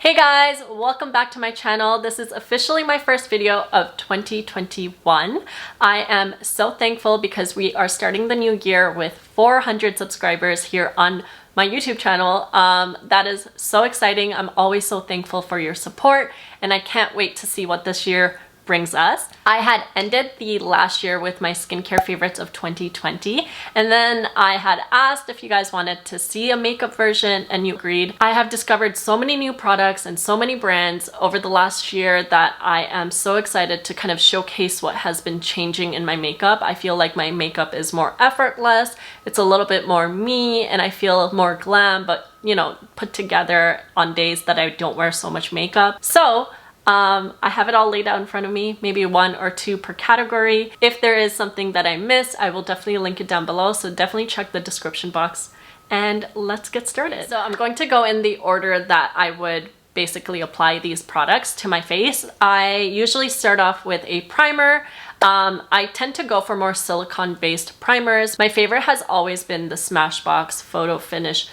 Hey guys, welcome back to my channel. This is officially my first video of 2021. I am so thankful because we are starting the new year with 400 subscribers here on my YouTube channel. That is so exciting. I'm always so thankful for your support and I can't wait to see what this year brings us. I had ended the last year with my skincare favorites of 2020 and then I had asked if you guys wanted to see a makeup version and you agreed. I have discovered so many new products and so many brands over the last year that I am so excited to kind of showcase what has been changing in my makeup. I feel like my makeup is more effortless, it's a little bit more me, and I feel more glam, but you know, put together on days that I don't wear so much makeup. So I have it all laid out in front of me, maybe one or two per category. If there is something that I missed, I will definitely link it down below, so definitely check the description box and let's get started. So I'm going to go in the order that I would basically apply these products to my face. I usually start off with a primer. I tend to go for more silicone-based primers. My favorite has always been the Smashbox Photo Finish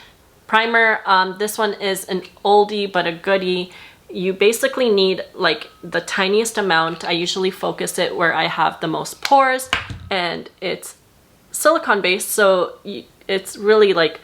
Primer. This one is an oldie but a goodie. You basically need like the tiniest amount. I usually focus it where I have the most pores, and it's silicone based, so it's really like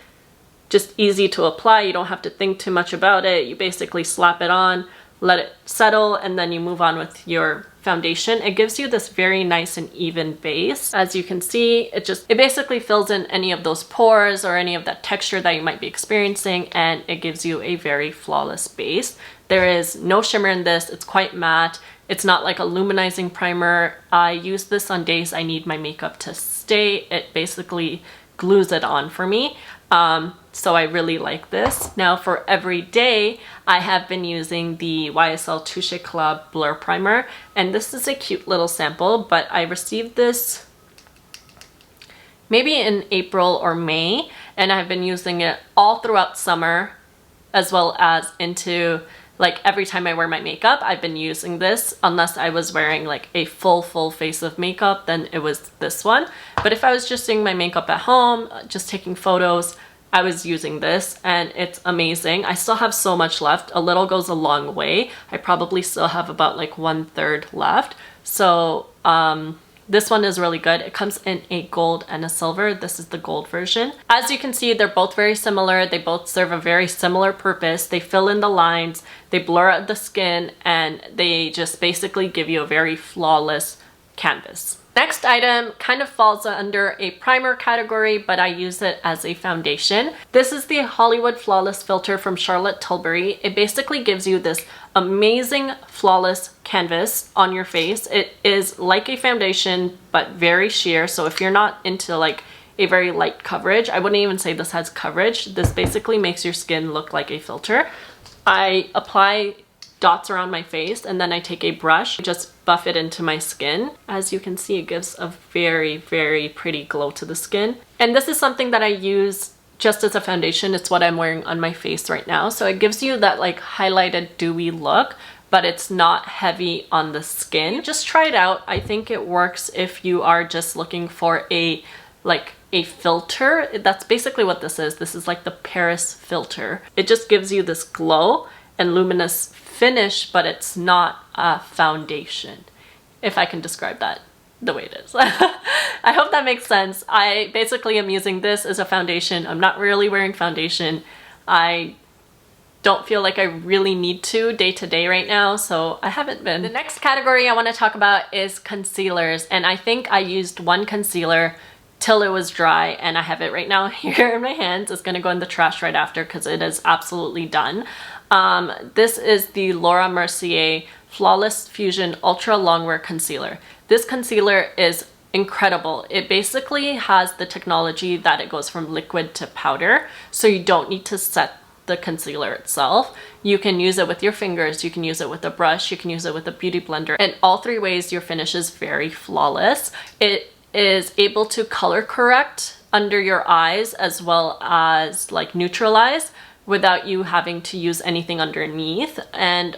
just easy to apply. You don't have to think too much about it. You basically slap it on, let it settle, and then you move on with your foundation. It gives you this very nice and even base. As you can see, it basically fills in any of those pores or any of that texture that you might be experiencing, and it gives you a very flawless base. There is no shimmer in this. It's quite matte. It's not like a luminizing primer. I use this on days I need my makeup to stay. It basically glues it on for me. So I really like this. Now for every day, I have been using the YSL Touche Eclat Blur Primer, and this is a cute little sample, but I received this maybe in April or May, and I've been using it all throughout summer, as well as into like every time I wear my makeup. I've been using this. Unless I was wearing like a full face of makeup, then it was this one. But if I was just doing my makeup at home, just taking photos, I was using this and it's amazing. I still have so much left. A little goes a long way. I probably still have about like 1/3 left. So this one is really good. It comes in a gold and a silver. This is the gold version. As you can see, they're both very similar. They both serve a very similar purpose. They fill in the lines, they blur out the skin, and they just basically give you a very flawless canvas. Next item kind of falls under a primer category, but I use it as a foundation. This is the Hollywood Flawless Filter from Charlotte Tilbury. It basically gives you this amazing flawless canvas on your face. It is like a foundation, but very sheer. So if you're not into like a very light coverage, I wouldn't even say this has coverage. This basically makes your skin look like a filter. I apply dots around my face and then I take a brush, just buff it into my skin. As you can see, it gives a very pretty glow to the skin. And this is something that I use just as a foundation. It's what I'm wearing on my face right now. So it gives you that like highlighted dewy look, but it's not heavy on the skin. Just try it out. I think it works if you are just looking for a filter. That's basically what this is. This is like the Paris filter. It just gives you this glow and luminous finish, but it's not a foundation, if I can describe that the way it is. I hope that makes sense. I basically am using this as a foundation. I'm not really wearing foundation. I don't feel like I really need to day to day right now, so I haven't been. The next category I want to talk about is concealers, and I think I used one concealer till it was dry, and I have it right now here in my hands. It's gonna go in the trash right after because it is absolutely done. This is the Laurent Mercier Flawless Fusion Ultra Longwear Concealer. This concealer is incredible. It basically has the technology that it goes from liquid to powder, so you don't need to set the concealer itself. You can use it with your fingers, you can use it with a brush, you can use it with a beauty blender, and all three ways your finish is very flawless. It is able to color correct under your eyes as well as like neutralize without you having to use anything underneath. And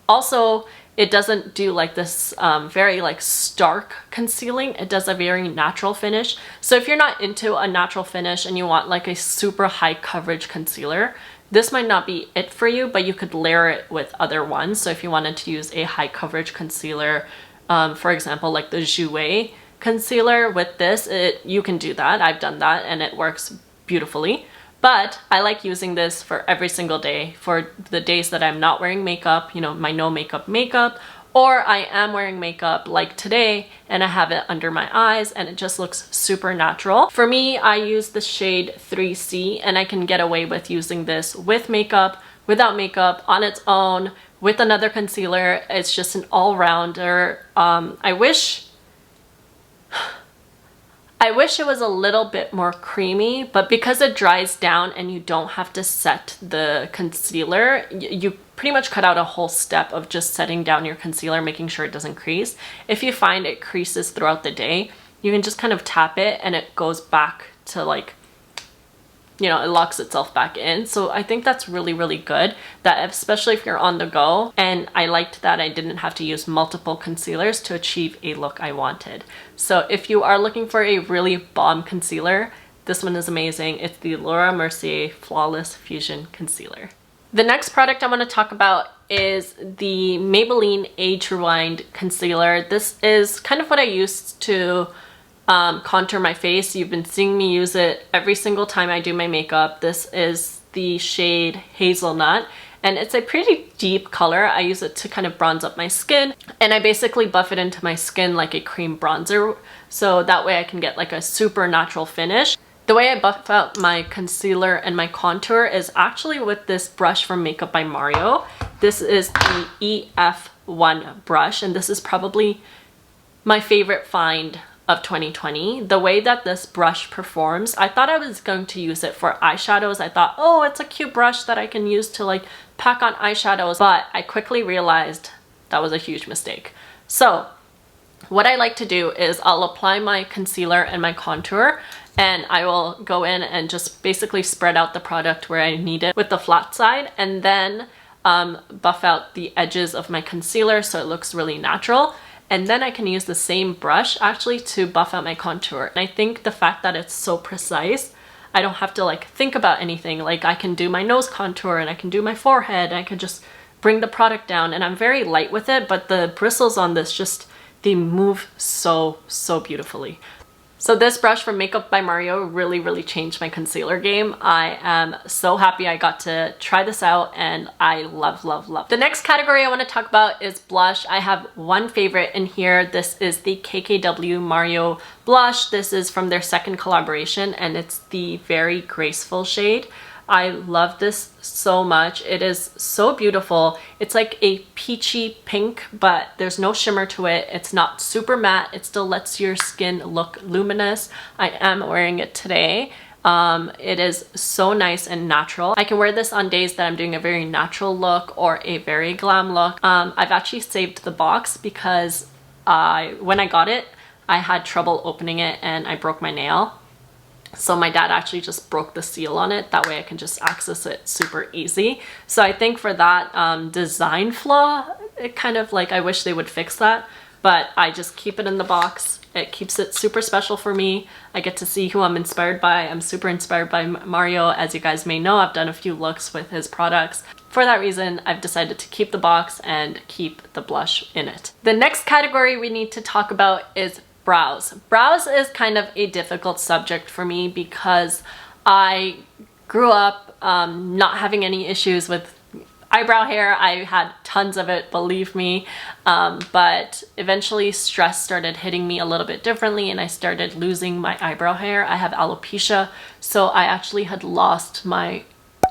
also it doesn't do like this very like stark concealing. It does a very natural finish. So if you're not into a natural finish and you want like a super high coverage concealer, this might not be it for you, but you could layer it with other ones. So if you wanted to use a high coverage concealer, for example, like the Jouer concealer with this, you can do that. I've done that and it works beautifully. But I like using this for every single day, for the days that I'm not wearing makeup, you know, my no makeup, or I am wearing makeup like today and I have it under my eyes and it just looks super natural. For me, I use the shade 3C and I can get away with using this with makeup, without makeup, on its own, with another concealer. It's just an all-rounder. I wish it was a little bit more creamy, but because it dries down and you don't have to set the concealer, you pretty much cut out a whole step of just setting down your concealer, making sure it doesn't crease. If you find it creases throughout the day, you can just kind of tap it and it goes back to like, you know, it locks itself back in. So I think that's really, really good, that especially if you're on the go. And I liked that I didn't have to use multiple concealers to achieve a look I wanted. So if you are looking for a really bomb concealer, this one is amazing. It's the Laura Mercier Flawless Fusion Concealer. The next product I want to talk about is the Maybelline Age Rewind Concealer. This is kind of what I used to contour my face. You've been seeing me use it every single time I do my makeup. This is the shade Hazelnut and it's a pretty deep color. I use it to kind of bronze up my skin and I basically buff it into my skin like a cream bronzer, so that way I can get like a super natural finish. The way I buff out my concealer and my contour is actually with this brush from MakeupByMario. This is the EF1 brush and this is probably my favorite find of 2020. The way that this brush performs, I thought I was going to use it for eyeshadows. I thought, oh, it's a cute brush that I can use to like pack on eyeshadows, but I quickly realized that was a huge mistake. So what I like to do is I'll apply my concealer and my contour and I will go in and just basically spread out the product where I need it with the flat side and then buff out the edges of my concealer so it looks really natural. And then I can use the same brush actually to buff out my contour. And I think the fact that it's so precise, I don't have to like think about anything. Like I can do my nose contour and I can do my forehead and I can just bring the product down, and I'm very light with it, but the bristles on this just, they move so beautifully. So this brush from MakeupByMario really, really changed my concealer game. I am so happy I got to try this out and I love. The next category I want to talk about is blush. I have one favorite in here. This is the KKW Mario blush. This is from their second collaboration and it's the Very Graceful shade. I love this so much. It is so beautiful. It's like a peachy pink, but there's no shimmer to it. It's not super matte. It still lets your skin look luminous. I am wearing it today. It is so nice and natural. I can wear this on days that I'm doing a very natural look or a very glam look. I've actually saved the box because when I got it, I had trouble opening it and I broke my nail. So my dad actually just broke the seal on it. That way I can just access it super easy. So I think for that design flaw, it kind of like, I wish they would fix that, but I just keep it in the box. It keeps it super special for me. I get to see who I'm inspired by. I'm super inspired by Mario. As you guys may know, I've done a few looks with his products. For that reason, I've decided to keep the box and keep the blush in it. The next category we need to talk about is brows. Brows is kind of a difficult subject for me because I grew up not having any issues with eyebrow hair. I had tons of it, believe me, but eventually stress started hitting me a little bit differently and I started losing my eyebrow hair. I have alopecia, so I actually had lost my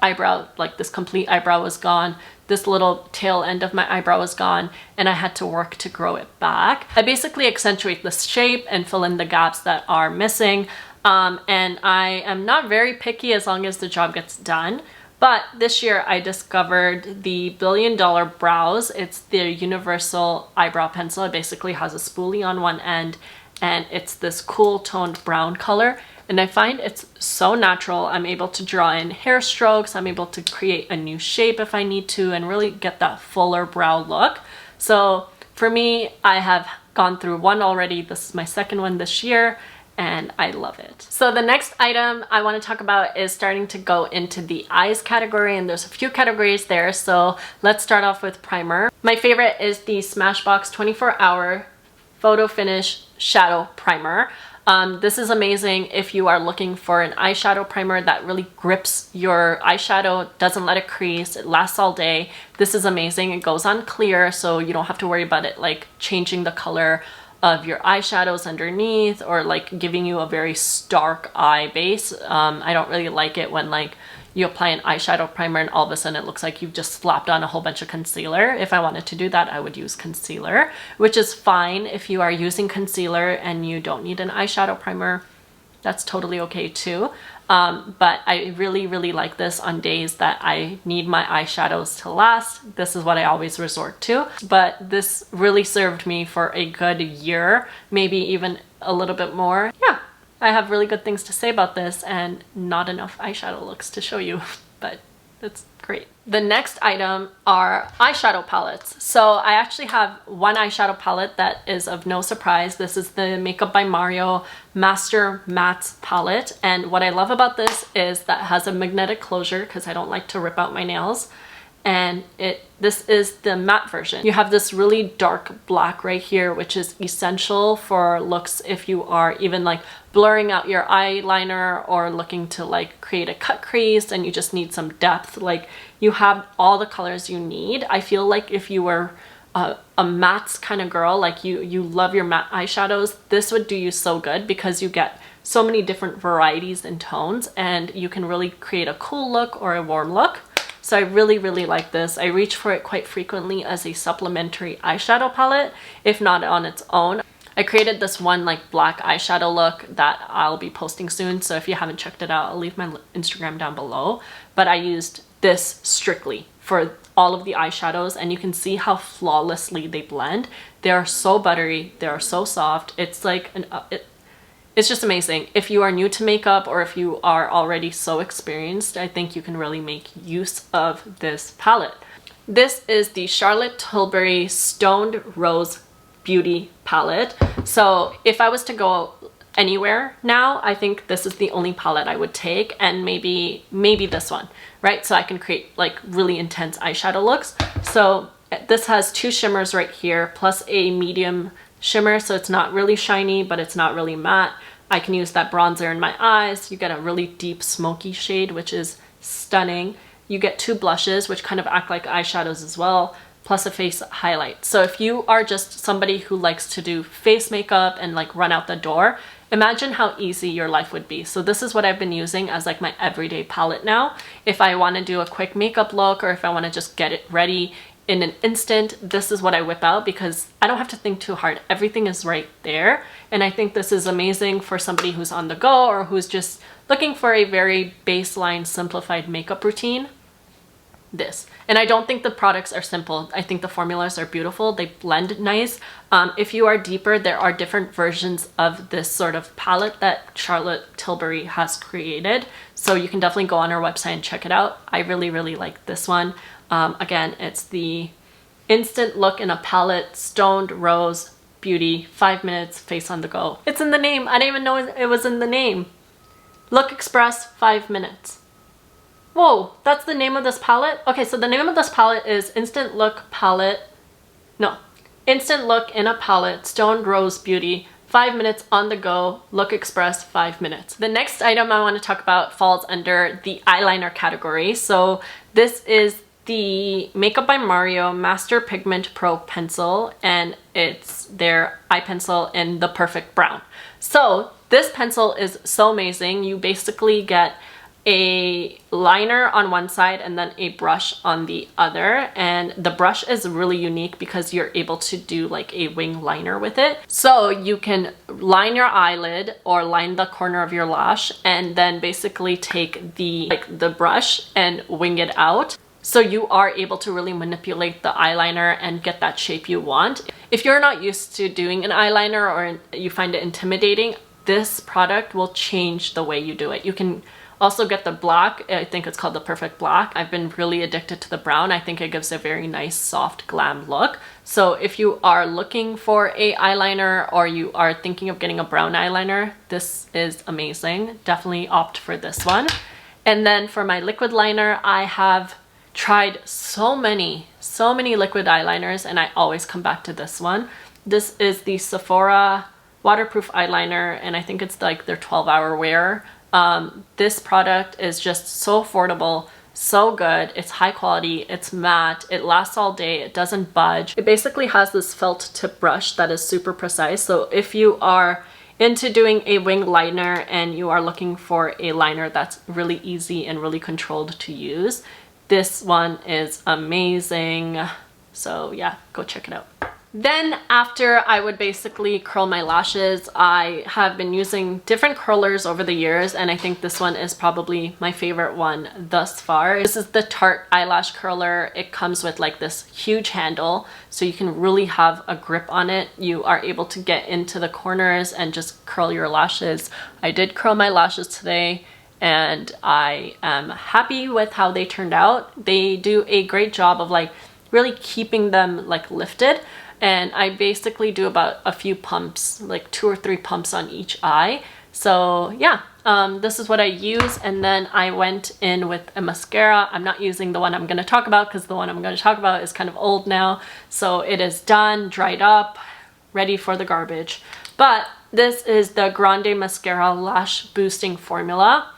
eyebrow, like this complete eyebrow was gone. This little tail end of my eyebrow was gone and I had to work to grow it back. I basically accentuate the shape and fill in the gaps that are missing. And I am not very picky as long as the job gets done. But this year I discovered the $1 Billion Brows. It's the universal eyebrow pencil. It basically has a spoolie on one end and it's this cool toned brown color. And I find it's so natural. I'm able to draw in hair strokes. I'm able to create a new shape if I need to and really get that fuller brow look. So for me, I have gone through one already. This is my second one this year. and I love it. So the next item I want to talk about is starting to go into the eyes category, and there's a few categories there. So let's start off with primer. My favorite is the Smashbox 24-hour Photo Finish Shadow Primer. This is amazing if you are looking for an eyeshadow primer that really grips your eyeshadow, doesn't let it crease, it lasts all day. This is amazing. It goes on clear, so you don't have to worry about it like changing the color of your eyeshadows underneath or like giving you a very stark eye base. I don't really like it when like you apply an eyeshadow primer and all of a sudden it looks like you've just slapped on a whole bunch of concealer. If I wanted to do that, I would use concealer, which is fine if you are using concealer and you don't need an eyeshadow primer. That's totally okay too. But I really like this on days that I need my eyeshadows to last. This is what I always resort to. But this really served me for a good year, maybe even a little bit more. Yeah, I have really good things to say about this and not enough eyeshadow looks to show you, but it's great. The next item are eyeshadow palettes. So I actually have one eyeshadow palette that is of no surprise. This is the MakeupByMario Master Mattes palette. And what I love about this is that it has a magnetic closure because I don't like to rip out my nails. And this is the matte version. You have this really dark black right here, which is essential for looks if you are even like blurring out your eyeliner or looking to like create a cut crease and you just need some depth. Like you have all the colors you need. I feel like if you were a mattes kind of girl, like you love your matte eyeshadows, this would do you so good because you get so many different varieties and tones and you can really create a cool look or a warm look. So I really like this. I reach for it quite frequently as a supplementary eyeshadow palette, if not on its own. I created this one like black eyeshadow look that I'll be posting soon. So if you haven't checked it out, I'll leave my Instagram down below. But I used this strictly for all of the eyeshadows and you can see how flawlessly they blend. They are so buttery. They are so soft. It's like it's just amazing. If you are new to makeup or if you are already so experienced, I think you can really make use of this palette. This is the Charlotte Tilbury Stoned Rose Beauty palette. So if I was to go anywhere now, I think this is the only palette I would take, and maybe this one, right? So I can create like really intense eyeshadow looks. So this has two shimmers right here plus a medium shimmer, so it's not really shiny but it's not really matte. I can use that bronzer in my eyes. You get a really deep smoky shade, which is stunning. You get two blushes, which kind of act like eyeshadows as well, plus a face highlight. So if you are just somebody who likes to do face makeup and like run out the door, imagine how easy your life would be. So this is what I've been using as like my everyday palette now. If I want to do a quick makeup look or if I want to just get it ready in an instant, this is what I whip out because I don't have to think too hard. Everything is right there. And I think this is amazing for somebody who's on the go or who's just looking for a very baseline simplified makeup routine. This. And I don't think the products are simple. I think the formulas are beautiful. They blend nice. If you are deeper, there are different versions of this sort of palette that Charlotte Tilbury has created. So you can definitely go on our website and check it out. I really like this one. Again, it's the Instant Look in a Palette Stoned Rose Beauty 5 minutes face on the go. It's in the name. I didn't even know it was in the name. Look Express 5 minutes. Whoa, that's the name of this palette? Okay, so the name of this palette is Instant Look in a Palette Stoned Rose Beauty 5 minutes on the go, Look Express 5 minutes. The next item I want to talk about falls under the eyeliner category. So this is the MakeupByMario Master Pigment Pro pencil, and it's their eye pencil in the perfect brown. So this pencil is so amazing. You basically get a liner on one side and then a brush on the other, and the brush is really unique because you're able to do like a wing liner with it. So you can line your eyelid or line the corner of your lash and then basically take the brush and wing it out. So you are able to really manipulate the eyeliner and get that shape you want. If you're not used to doing an eyeliner or you find it intimidating, this product will change the way you do it. You can Also get the black. I think it's called the Perfect Black. I've been really addicted to the brown. I think it gives a very nice, soft, glam look. So if you are looking for a eyeliner or you are thinking of getting a brown eyeliner, this is amazing. Definitely opt for this one. And then for my liquid liner, I have tried so many liquid eyeliners, and I always come back to this one. This is the Sephora waterproof eyeliner, and I think it's like their 12-hour wear. This product is just so affordable, so good. It's high quality, it's matte, it lasts all day, it doesn't budge. It basically has this felt tip brush that is super precise. So if you are into doing a wing liner and you are looking for a liner that's really easy and really controlled to use, this one is amazing. So yeah, go check it out. Then after I would basically curl my lashes, I have been using different curlers over the years, and I think this one is probably my favorite one thus far. This is the Tarte eyelash curler. It comes with like this huge handle, so you can really have a grip on it. You are able to get into the corners and just curl your lashes. I did curl my lashes today, and I am happy with how they turned out. They do a great job of like really keeping them like lifted. And I basically do about a few pumps, like 2 or 3 pumps on each eye. So yeah, this is what I use. And then I went in with a mascara. I'm not using the one I'm going to talk about because the one I'm going to talk about is kind of old now. So it is done, dried up, ready for the garbage. But this is the Grande Mascara Lash Boosting Formula.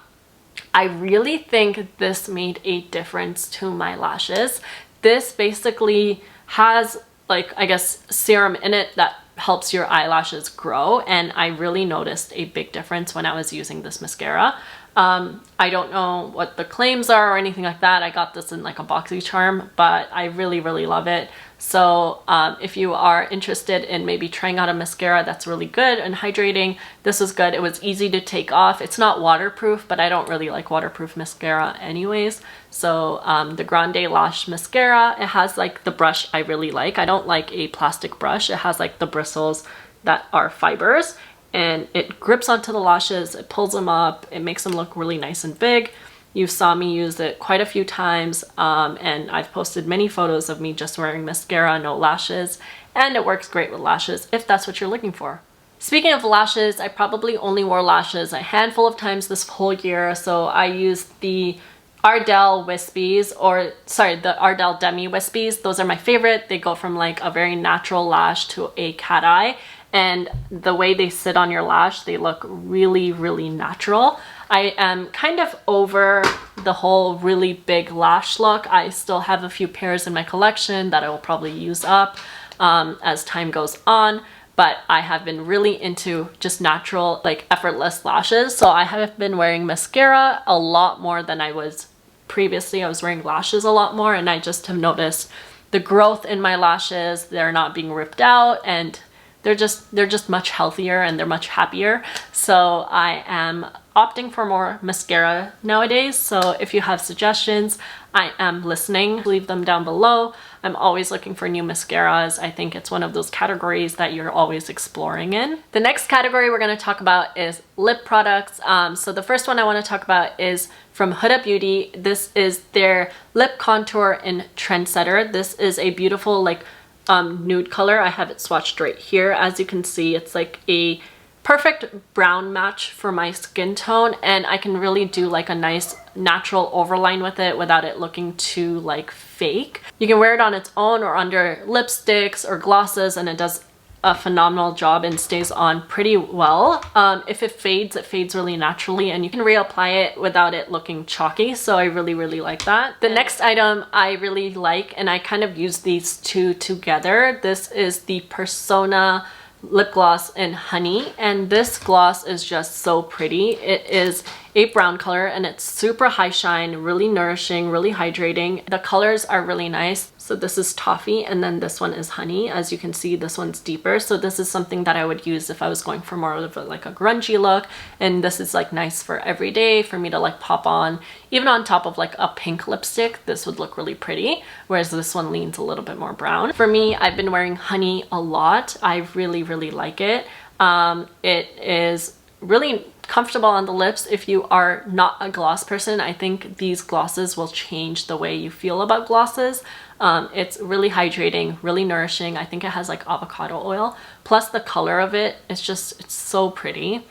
I really think this made a difference to my lashes. This basically has like, I guess, serum in it that helps your eyelashes grow, and I really noticed a big difference when I was using this mascara. I don't know what the claims are or anything like that. I got this in like a BoxyCharm, but I really love it. So if you are interested in maybe trying out a mascara that's really good and hydrating, this is good. It was easy to take off. It's not waterproof, but I don't really like waterproof mascara anyways. So the Grande Lash Mascara, it has like the brush I really like. I don't like a plastic brush. It has like the bristles that are fibers, and it grips onto the lashes, it pulls them up, it makes them look really nice and big. You saw me use it quite a few times, and I've posted many photos of me just wearing mascara, no lashes, and it works great with lashes if that's what you're looking for. Speaking of lashes, I probably only wore lashes a handful of times this whole year, so I used the Ardell Wispies, or sorry, the Ardell Demi Wispies. Those are my favorite. They go from like a very natural lash to a cat eye, and the way they sit on your lash, they look really natural. I am kind of over the whole really big lash look. I still have a few pairs in my collection that I will probably use up as time goes on, but I have been really into just natural, like effortless lashes. So I have been wearing mascara a lot more than I was previously. I was wearing lashes a lot more, and I just have noticed the growth in my lashes. They're not being ripped out, and they're just much healthier, and they're much happier. So I am opting for more mascara nowadays. So if you have suggestions, I am listening. Leave them down below. I'm always looking for new mascaras. I think it's one of those categories that you're always exploring in. The next category we're going to talk about is lip products. So the first one I want to talk about is from Huda Beauty. This is their lip contour in Trendsetter. This is a beautiful like nude color. I have it swatched right here. As you can see, it's like a perfect brown match for my skin tone, and I can really do like a nice natural overline with it without it looking too like fake. You can wear it on its own or under lipsticks or glosses, and it does a phenomenal job and stays on pretty well. If it fades really naturally, and you can reapply it without it looking chalky, so I really like that. The next item I really like, and I kind of use these two together. This is the Persona lip gloss in Honey, and this gloss is just so pretty. It is a brown color, and it's super high shine, really nourishing, really hydrating. The colors are really nice. So this is Toffee, and then this one is Honey. As you can see, this one's deeper. So this is something that I would use if I was going for more of like a grungy look, and this is like nice for every day for me to like pop on. Even on top of like a pink lipstick, this would look really pretty, whereas this one leans a little bit more brown. For me, I've been wearing Honey a lot. I really like it. It is really comfortable on the lips if you are not a gloss person. I think these glosses will change the way you feel about glosses. It's really hydrating, really nourishing. I think it has like avocado oil, plus the color of it, it's so pretty.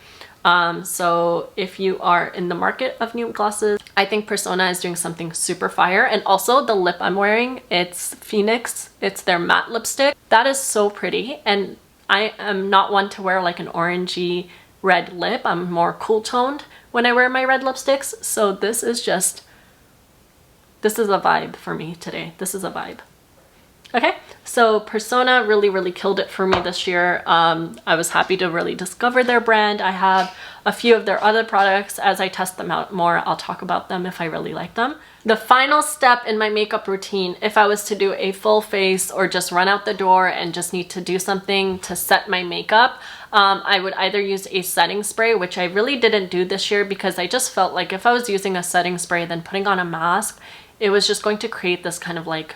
So if you are in the market of nude glosses, I think Persona is doing something super fire. And also the lip I'm wearing, it's Phoenix. It's their matte lipstick. That is so pretty. And I am not one to wear like an orangey red lip. I'm more cool toned when I wear my red lipsticks. So this is a vibe for me today. This is a vibe. Okay, so Persona really killed it for me this year. I was happy to really discover their brand. I have a few of their other products. As I test them out more, I'll talk about them if I really like them. The final step in my makeup routine, if I was to do a full face or just run out the door and just need to do something to set my makeup, I would either use a setting spray, which I really didn't do this year because I just felt like if I was using a setting spray then putting on a mask, it was just going to create this kind of like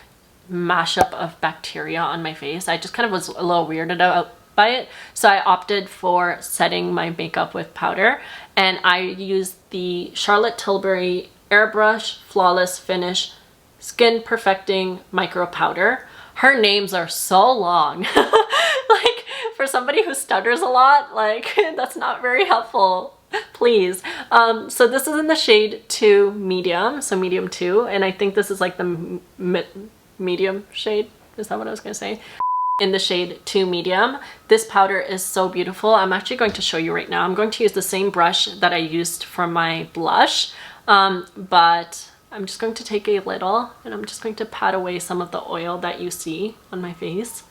mashup of bacteria on my face. I just kind of was a little weirded out by it. So I opted for setting my makeup with powder, and I used the Charlotte Tilbury Airbrush Flawless Finish Skin Perfecting Micro Powder. Her names are so long. Like, for somebody who stutters a lot, like, that's not very helpful. Please. So this is in the shade 2 medium, so medium 2, and I think this is like the medium shade. Is that what I was gonna say? In the shade 2 medium. This powder is so beautiful. I'm actually going to show you right now. I'm going to use the same brush that I used for my blush, but I'm just going to take a little and I'm just going to pat away some of the oil that you see on my face.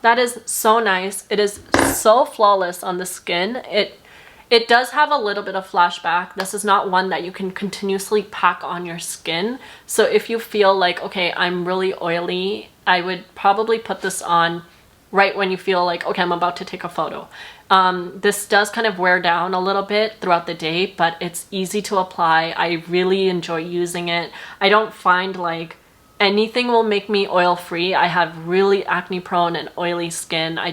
That is so nice. It is so flawless on the skin. It does have a little bit of flashback. This is not one that you can continuously pack on your skin. So if you feel like, okay, I'm really oily, I would probably put this on right when you feel like, okay, I'm about to take a photo. This does kind of wear down a little bit throughout the day, but it's easy to apply. I really enjoy using it. I don't find like anything will make me oil free. I have really acne prone and oily skin. I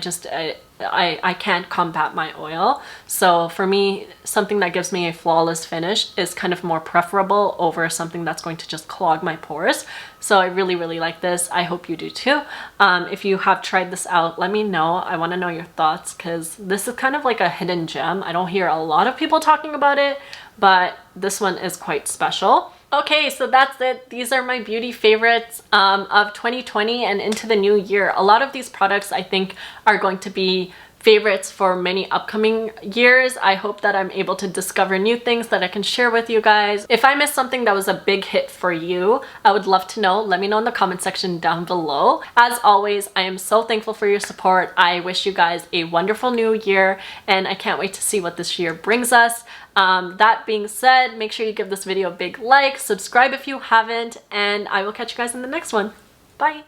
can't combat my oil. So for me, something that gives me a flawless finish is kind of more preferable over something that's going to just clog my pores. So I really like this. I hope you do too. If you have tried this out, let me know. I want to know your thoughts because this is kind of like a hidden gem. I don't hear a lot of people talking about it, but this one is quite special. Okay, so that's it. These are my beauty favorites of 2020 and into the new year. A lot of these products I think are going to be favorites for many upcoming years. I hope that I'm able to discover new things that I can share with you guys. If I missed something that was a big hit for you, I would love to know. Let me know in the comment section down below. As always, I am so thankful for your support. I wish you guys a wonderful new year and I can't wait to see what this year brings us. That being said, make sure you give this video a big like, subscribe if you haven't, and I will catch you guys in the next one. Bye!